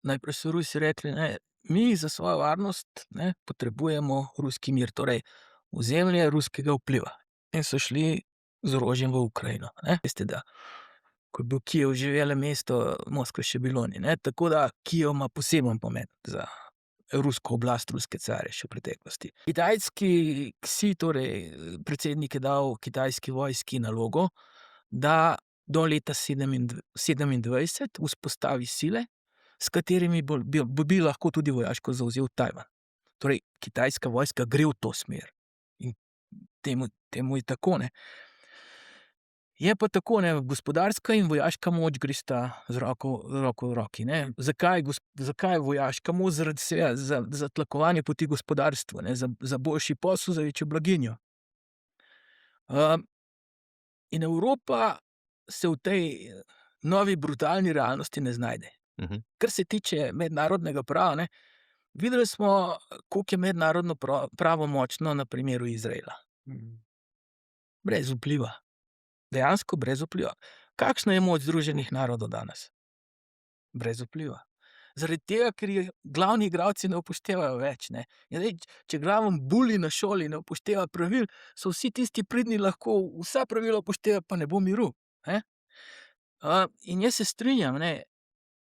najprej so Rusi rekli, ne, mi za svojo varnost, ne, potrebujemo ruski mir, torej ozemlje ruskega vpliva. In so šli z orožjem v Ukrajino, ne. Veste, da ko je bil Kijev že velemesto, Moskve še bilo ni, ne, tako da Kijev ima poseben pomen za rusko oblast, ruske carje še v preteklosti. Kitajski Ksi, torej predsednik je dal kitajski vojski nalogo, da do leta 27 vzpostavi sile, s katerimi bi lahko tudi vojaško zavzel Tajvan. Torej, kitajska vojska gre v to smer in temu je tako, ne. Je pa tako, ne, gospodarska in vojaška moč gresta z roko v roki, ne. Zakaj vojaška moč? Zaradi seveda za tlakovanje poti gospodarstvu, ne, za boljši posel, za večjo blaginjo. In Evropa se v tej novi brutalni realnosti ne znajde. Kar se tiče mednarodnega prava, ne, videli smo, koliko je mednarodno pravo močno na primeru Izraela. Brez vpliva. Dejansko brez vpliva. Kakšna je moč Združenih narodov danes? Brez vpliva. Zaradi tega, ker je glavni igralci ne upoštevajo več, ne. In zdaj, če glavni bully na šoli ne upošteva pravil, so vsi tisti pridni lahko vsa pravila upoštevajo, pa ne bo miru, ne. In jaz se strinjam, ne,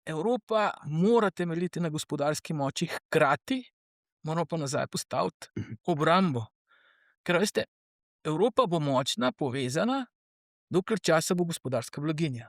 Evropa mora temeljiti na gospodarski moči, hkrati moramo pa nazaj postaviti obrambo. Ker veste, Evropa bo močna, povezana, dokler časa bo gospodarska blaginja.